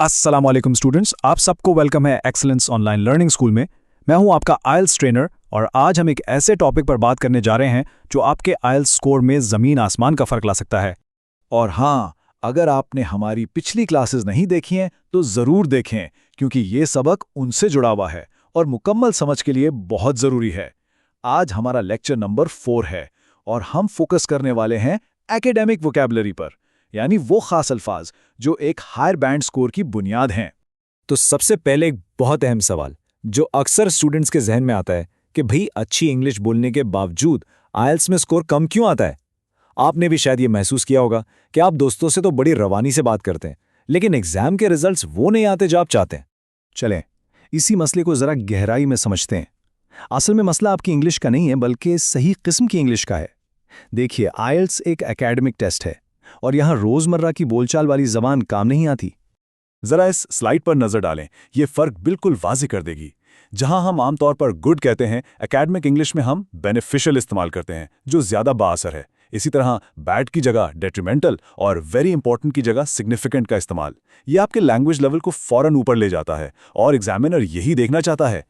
अस्सलाम वालेकुम स्टूडेंट्स, आप सबको वेलकम है एक्सीलेंस ऑनलाइन लर्निंग स्कूल में। मैं हूं आपका आइल्स ट्रेनर और आज हम एक ऐसे टॉपिक पर बात करने जा रहे हैं जो आपके आइल्स स्कोर में ज़मीन आसमान का फ़र्क ला सकता है। और हाँ, अगर आपने हमारी पिछली क्लासेस नहीं देखी हैं तो ज़रूर देखें, क्योंकि ये सबक उनसे जुड़ा हुआ है और मुकम्मल समझ के लिए बहुत ज़रूरी है। आज हमारा लेक्चर नंबर 4 है और हम फोकस करने वाले हैं एकेडमिक वोकैबुलरी पर, यानी वो खास अल्फाज जो एक हायर बैंड स्कोर की बुनियाद हैं। तो सबसे पहले एक बहुत अहम सवाल जो अक्सर स्टूडेंट्स के जहन में आता है कि भाई अच्छी इंग्लिश बोलने के बावजूद आइल्स में स्कोर कम क्यों आता है। आपने भी शायद ये महसूस किया होगा कि आप दोस्तों से तो बड़ी रवानी से बात करते हैं, लेकिन एग्जाम के रिजल्ट्स वो नहीं आते जो आप चाहते हैं। चलें, इसी मसले को ज़रा गहराई में समझते हैं। असल में मसला आपकी इंग्लिश का नहीं है, बल्कि सही किस्म की इंग्लिश का है। देखिए, आइल्स एक एकेडमिक टेस्ट है और यहाँ रोज़मर्रा की बोलचाल वाली ज़बान काम नहीं आती। जरा इस स्लाइड पर नजर डालें, ये फर्क बिल्कुल वाज़ेह कर देगी। जहां हम आमतौर पर गुड कहते हैं, एकेडमिक इंग्लिश में हम बेनिफिशियल इस्तेमाल करते हैं, जो ज़्यादा बाअसर है। इसी तरह बैड की जगह डेट्रीमेंटल और वेरी इंपॉर्टेंट की जगह सिग्निफिकेंट का इस्तेमाल, ये आपके लैंग्वेज लेवल को फ़ौरन ऊपर ले जाता है और एग्जामिनर यही देखना चाहता है।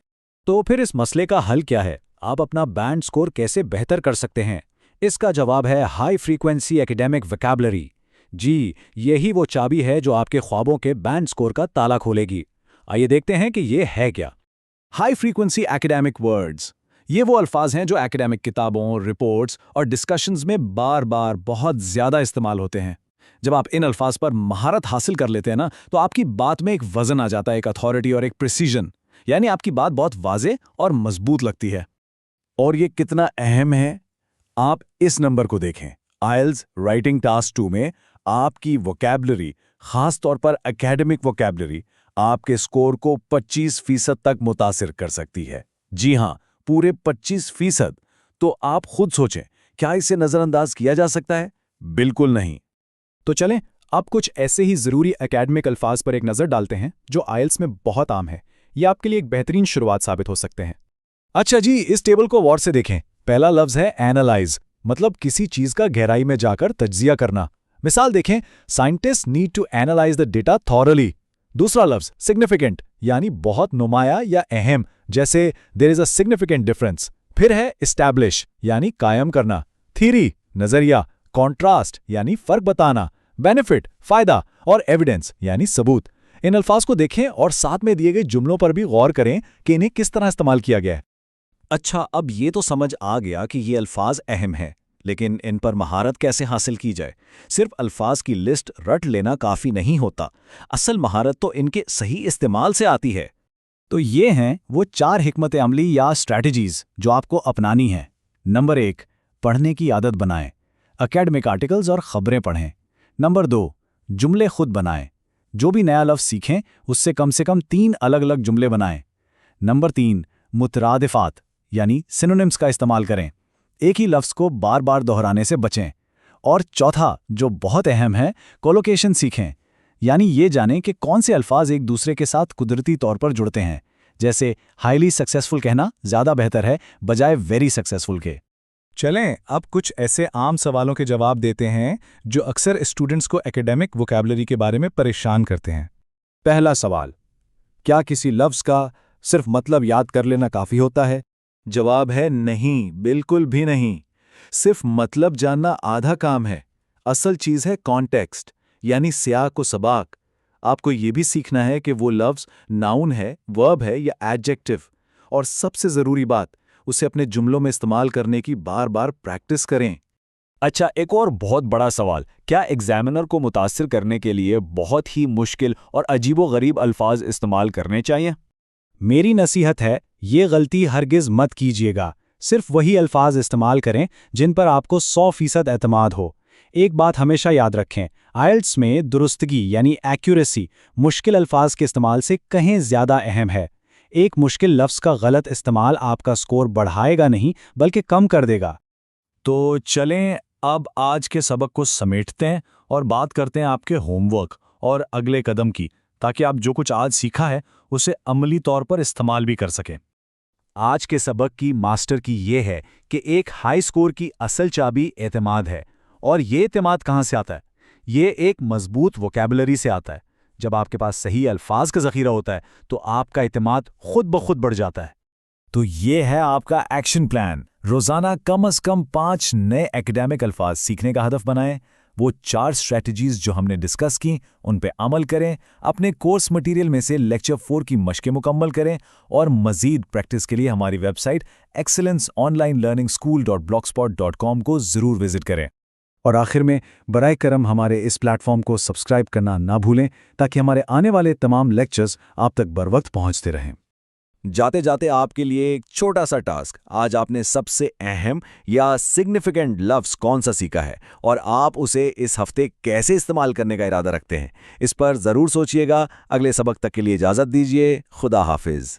तो फिर इस मसले का हल क्या है? आप अपना बैंड स्कोर कैसे बेहतर कर सकते हैं? इसका जवाब है हाई फ्रीक्वेंसी एकेडमिक वोकैबुलरी। जी, यही वो चाबी है जो आपके ख्वाबों के बैंड स्कोर का ताला खोलेगी। आइए देखते हैं कि ये है क्या। हाई फ्रीक्वेंसी एकेडमिक वर्ड्स, ये वो अल्फाज हैं जो एकेडमिक किताबों, रिपोर्ट्स और डिस्कशंस में बार बार बहुत ज़्यादा इस्तेमाल होते हैं। जब आप इन अल्फाज पर महारत हासिल कर लेते हैं ना, तो आपकी बात में एक वजन आ जाता है, एक अथॉरिटी और एक प्रिसीजन, यानी आपकी बात बहुत वाज़ेह और मजबूत लगती है। और ये कितना अहम है, आप इस नंबर को देखें। आइल्स राइटिंग टास्क 2 में आपकी वोकैबुलरी, खास तौर पर एकेडमिक वोकैबुलरी, आपके स्कोर को 25% तक मुतासिर कर सकती है। जी हां, पूरे 25%। तो आप खुद सोचें, क्या इसे नज़रअंदाज किया जा सकता है? बिल्कुल नहीं। तो चलें, अब कुछ ऐसे ही ज़रूरी एकेडमिक अल्फाज पर एक नज़र डालते हैं जो आइल्स में बहुत आम है। ये आपके लिए एक बेहतरीन शुरुआत साबित हो सकते हैं। अच्छा जी, इस टेबल को गौर से देखें। पहला लफ्ज़ है एनालाइज, मतलब किसी चीज़ का गहराई में जाकर तज्जिया करना। मिसाल देखें, scientist need to analyse the data thoroughly. दूसरा लफ्ज़ सिग्निफिकेंट, यानी बहुत नुमाया या अहम, जैसे there is a significant difference. फिर है एस्टैब्लिश, यानी कायम करना। थ्योरी, नजरिया। कॉन्ट्रास्ट, यानी फर्क बताना। बेनिफिट, फायदा। और एविडेंस, यानी सबूत। इन अल्फाज को देखें और साथ में दिए गए जुमलों पर भी गौर करें कि इन्हें किस तरह इस्तेमाल किया गया है। अच्छा, अब ये तो समझ आ गया कि ये अल्फाज अहम हैं, लेकिन इन पर महारत कैसे हासिल की जाए? सिर्फ अल्फाज की लिस्ट रट लेना काफ़ी नहीं होता। असल महारत तो इनके सही इस्तेमाल से आती है। तो ये हैं वो 4 हिकमत अमली या स्ट्रैटेजीज जो आपको अपनानी हैं। नंबर 1, पढ़ने की आदत बनाएं। एकेडमिक आर्टिकल्स और खबरें पढ़ें। नंबर 2, जुमले खुद बनाएं। जो भी नया लफ्ज़ सीखें उससे कम 3 अलग अलग जुमले बनाएं। नंबर 3, मुतरादिफात यानी सिनोनिम्स का इस्तेमाल करें। एक ही लफ्ज़ को बार बार दोहराने से बचें। और चौथा, जो बहुत अहम है, कोलोकेशन सीखें, यानी ये जानें कि कौन से अल्फाज एक दूसरे के साथ कुदरती तौर पर जुड़ते हैं। जैसे हाईली सक्सेसफुल कहना ज़्यादा बेहतर है बजाय वेरी सक्सेसफुल के। चलें, अब कुछ ऐसे आम सवालों के जवाब देते हैं जो अक्सर स्टूडेंट्स को एकेडमिक वोकैबुलरी के बारे में परेशान करते हैं। पहला सवाल, क्या किसी लफ्ज़ का सिर्फ मतलब याद कर लेना काफ़ी होता है? जवाब है नहीं, बिल्कुल भी नहीं। सिर्फ मतलब जानना आधा काम है। असल चीज़ है कॉन्टेक्स्ट, यानी सियाक व सबाक। आपको ये भी सीखना है कि वो लफ्ज़ नाउन है, वर्ब है या एडजेक्टिव। और सबसे ज़रूरी बात, उसे अपने जुमलों में इस्तेमाल करने की बार बार प्रैक्टिस करें। अच्छा, एक और बहुत बड़ा सवाल, क्या एग्जामिनर को मुतासिर करने के लिए बहुत ही मुश्किल और अजीबो-गरीब अल्फाज इस्तेमाल करने चाहिए? मेरी नसीहत है, ये गलती हरगिज़ मत कीजिएगा। सिर्फ वही अल्फाज इस्तेमाल करें जिन पर आपको 100% एतमाद हो। एक बात हमेशा याद रखें, आइल्स में दुरुस्तगी यानी एक्यूरेसी मुश्किल अल्फाज के इस्तेमाल से कहीं ज़्यादा अहम है। एक मुश्किल लफ्ज़ का गलत इस्तेमाल आपका स्कोर बढ़ाएगा नहीं बल्कि कम कर देगा। तो चलें, अब आज के सबक को समेटते हैं और बात करते हैं आपके होमवर्क और अगले कदम की, ताकि आप जो कुछ आज सीखा है उसे अमली तौर पर इस्तेमाल भी कर सकें। आज के सबक की मास्टर की ये है कि एक हाई स्कोर की असल चाबी एतमाद है। और ये एतमाद कहाँ से आता है? ये एक मजबूत वोकैबुलरी से आता है। جب آپ کے پاس صحیح الفاظ کا ذخیرہ ہوتا ہے تو آپ کا اعتماد خود بخود بڑھ جاتا ہے۔ تو یہ ہے آپ کا ایکشن پلان۔ روزانہ کم از کم 5 نئے ایکیڈیمک الفاظ سیکھنے کا ہدف بنائیں۔ وہ 4 اسٹریٹجیز جو ہم نے ڈسکس کی ان پہ عمل کریں، اپنے کورس مٹیریل میں سے لیکچر 4 کی مشقیں مکمل کریں، اور مزید پریکٹس کے لیے ہماری ویب سائٹ excellenceonlinelearningschool.blogspot.com کو ضرور وزٹ کریں۔ اور آخر میں برائے کرم ہمارے اس پلیٹ فارم کو سبسکرائب کرنا نہ بھولیں تاکہ ہمارے آنے والے تمام لیکچرز آپ تک بروقت پہنچتے رہیں۔ جاتے جاتے آپ کے لیے ایک چھوٹا سا ٹاسک، آج آپ نے سب سے اہم یا سگنیفیکنٹ لفظ کون سا سیکھا ہے اور آپ اسے اس ہفتے کیسے استعمال کرنے کا ارادہ رکھتے ہیں، اس پر ضرور سوچئے گا۔ اگلے سبق تک کے لیے اجازت دیجیے، خدا حافظ۔